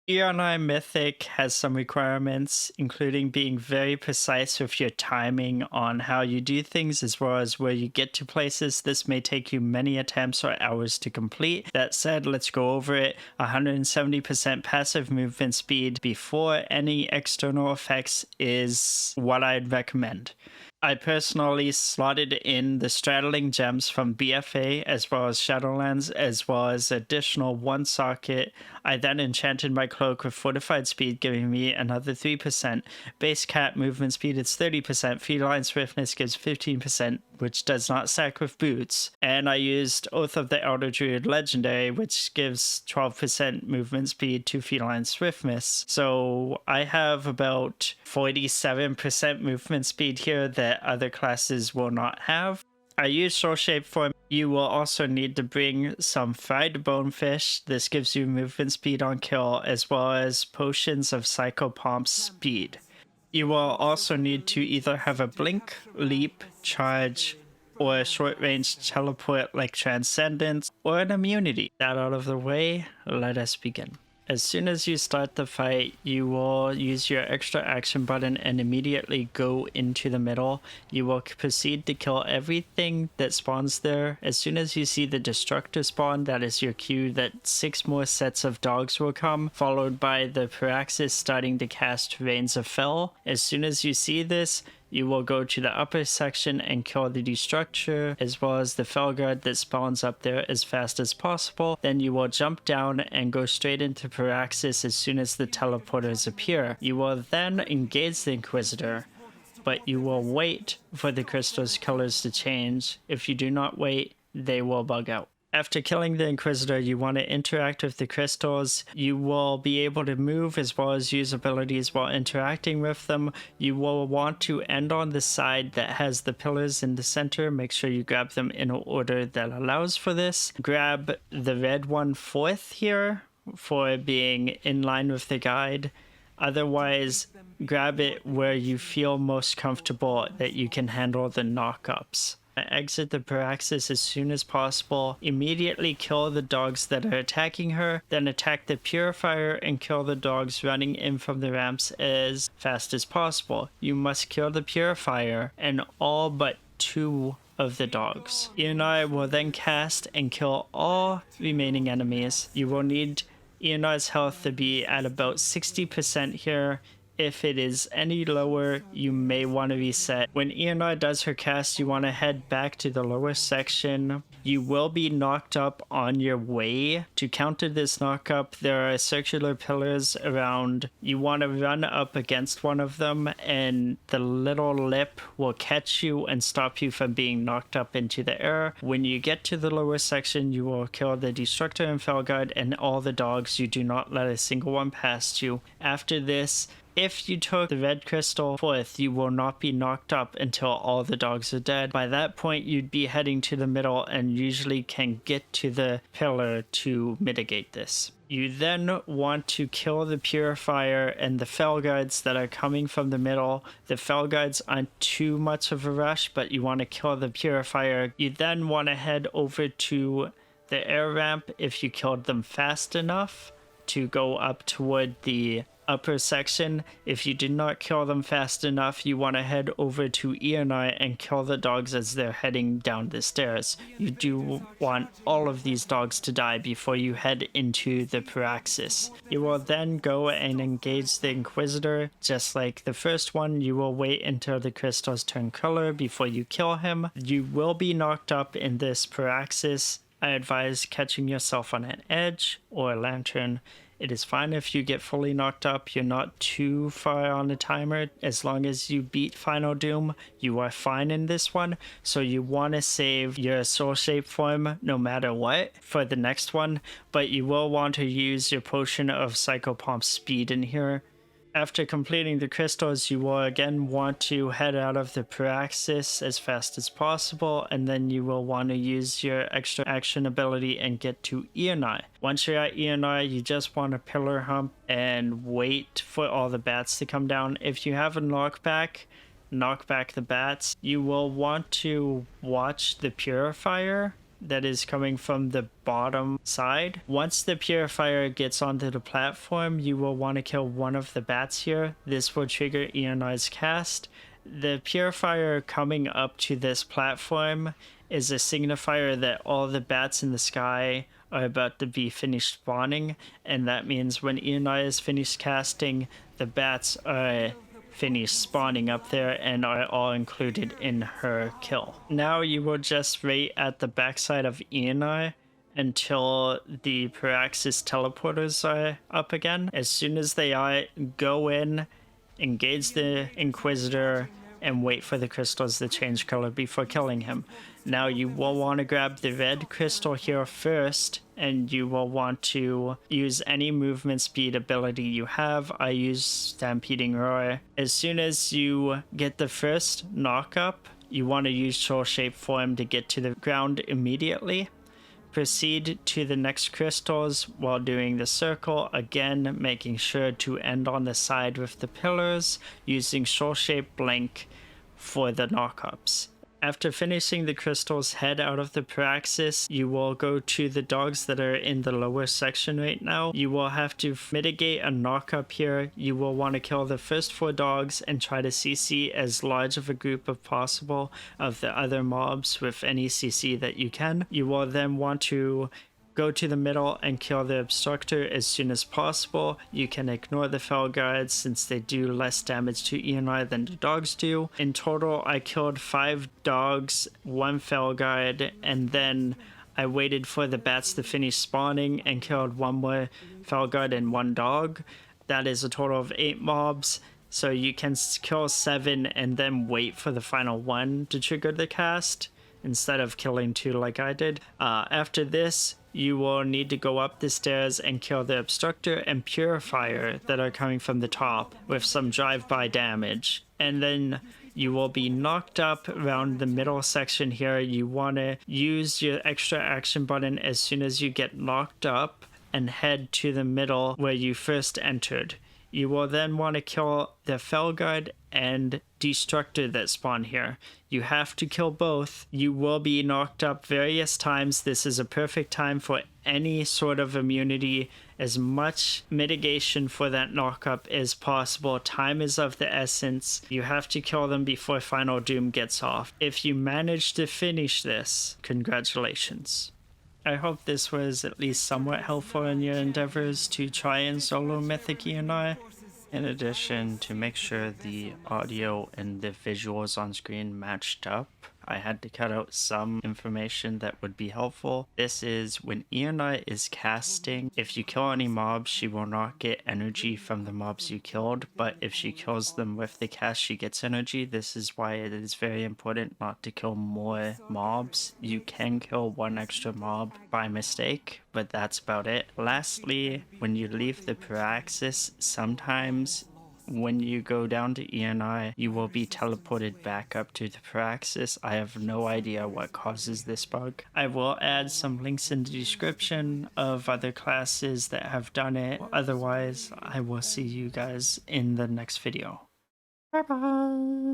Eonar Mythic has some requirements, including being very precise with your timing on how you do things as well as where you get to places. This may take you many attempts or hours to complete. That said, let's go over it. 170% passive movement speed before any external effects is what I'd recommend. I personally slotted in the straddling gems from BFA as well as Shadowlands as well as additional one socket. I then enchanted my cloak with fortified speed, giving me another 3%. Base cat movement speed is 30%. Feline swiftness gives 15%, which does not stack with boots. And I used Oath of the Elder Druid Legendary, which gives 12% movement speed to feline swiftness. So I have about 47% movement speed here that other classes will not have. I use Soul Shape form. You will also need to bring some fried bonefish. This gives you movement speed on kill, as well as potions of Psychopomp speed. You will also need to either have a blink, leap, charge, or a short range teleport like Transcendence, or an immunity. That out of the way, let us begin. As soon as you start the fight, you will use your extra action button and immediately go into the middle. You will proceed to kill everything that spawns there. As soon as you see the destructor spawn, that is your cue that 6 more sets of dogs will come, followed by the paraxis starting to cast Rains of Fel. As soon as you see this, you will go to the upper section and kill the Destructor as well as the Felguard that spawns up there as fast as possible. Then you will jump down and go straight into Paraxis as soon as the teleporters appear. You will then engage the Inquisitor, but you will wait for the crystal's colors to change. If you do not wait, they will bug out. After killing the Inquisitor, you want to interact with the crystals. You will be able to move as well as use abilities while interacting with them. You will want to end on the side that has the pillars in the center. Make sure you grab them in an order that allows for this. Grab the red one fourth here for being in line with the guide. Otherwise, grab it where you feel most comfortable that you can handle the knockups. Exit the Paraxis as soon as possible. Immediately kill the dogs that are attacking her, then attack the Purifier and kill the dogs running in from the ramps as fast as possible. You must kill the Purifier and all but 2 of the dogs. Eonar will then cast and kill all remaining enemies. You will need Eonar's health to be at about 60% here. If it is any lower, you may want to reset. When Eonar does her cast, you want to head back to the lower section. You will be knocked up on your way. To counter this knockup, there are circular pillars around. You want to run up against one of them, and the little lip will catch you and stop you from being knocked up into the air. When you get to the lower section, you will kill the Destructor and Felguard and all the dogs. You do not let a single one past you. After this, if you took the red crystal fourth, you will not be knocked up until all the dogs are dead. By that point, you'd be heading to the middle and usually can get to the pillar to mitigate this. You then want to kill the Purifier and the Felguards that are coming from the middle. The Felguards aren't too much of a rush, but you want to kill the Purifier. You then want to head over to the air ramp if you killed them fast enough to go up toward the upper section. If you did not kill them fast enough, you want to head over to Eonar and kill the dogs as they're heading down the stairs. You do want all of these dogs to die before you head into the Paraxis. You will then go and engage the Inquisitor. Just like the first one, you will wait until the crystals turn color before you kill him. You will be knocked up in this Paraxis. I advise catching yourself on an edge or a lantern. It is fine if you get fully knocked up. You're not too far on the timer. As long as you beat Final Doom, you are fine in this one. So you want to save your soul shape form no matter what for the next one. But you will want to use your potion of Psychopomp speed in here. After completing the crystals, you will again want to head out of the Paraxis as fast as possible, and then you will want to use your extra action ability and get to Eonar. Once you're at Eonar, you just want to pillar hump and wait for all the bats to come down. If you have a knockback, knock back the bats. You will want to watch the Purifier that is coming from the bottom side. Once the purifier gets onto the platform, you will want to kill one of the bats here. This will trigger Eonar's cast. The purifier coming up to this platform is a signifier that all the bats in the sky are about to be finished spawning, and that means when Eonar is finished casting, the bats are finished spawning up there and are all included in her kill. Now you will just wait at the backside of Eonar until the paraxis teleporters are up again. As soon as they are, go in, engage the Inquisitor, and wait for the crystals to change color before killing him. Now you will want to grab the red crystal here first, and you will want to use any movement speed ability you have. I use Stampeding Roar. As soon as you get the first knock up, you want to use Soul Shape Form to get to the ground immediately. Proceed to the next crystals while doing the circle, again making sure to end on the side with the pillars, using Soul Shape Blink for the knockups. After finishing the crystals, head out of the paraxis. You will go to the dogs that are in the lower section right now. You will have to mitigate a knockup here. You will want to kill the first 4 dogs and try to CC as large of a group as possible of the other mobs with any CC that you can. You will then want to go to the middle and kill the obstructor as soon as possible. You can ignore the fell guards since they do less damage to Eonar than the dogs do. In total, I killed 5 dogs, 1 fell guard, and then I waited for the bats to finish spawning and killed 1 more fell guard and 1 dog. That is a total of 8 mobs. So you can kill 7 and then wait for the final 1 to trigger the cast, instead of killing 2 like I did. After this, you will need to go up the stairs and kill the obstructor and purifier that are coming from the top with some drive-by damage. And then you will be knocked up around the middle section here. You want to use your extra action button as soon as you get knocked up and head to the middle where you first entered. You will then want to kill the Felguard and Destructor that spawn here. You have to kill both. You will be knocked up various times. This is a perfect time for any sort of immunity, as much mitigation for that knockup as possible. Time is of the essence. You have to kill them before Final Doom gets off. If you manage to finish this, congratulations. I hope this was at least somewhat helpful in your endeavors to try and solo Mythic Eonar. In addition, to make sure the audio and the visuals on screen matched up, I had to cut out some information that would be helpful. This is when Eonar is casting. If you kill any mobs, she will not get energy from the mobs you killed, but if she kills them with the cast, she gets energy. This is why it is very important not to kill more mobs. You can kill 1 extra mob by mistake, but that's about it. Lastly, when you leave the paraxis, sometimes when you go down to Eonar, you will be teleported back up to the paraxis. I have no idea what causes this bug. I will add some links in the description of other classes that have done it. Otherwise, I will see you guys in the next video. Bye bye!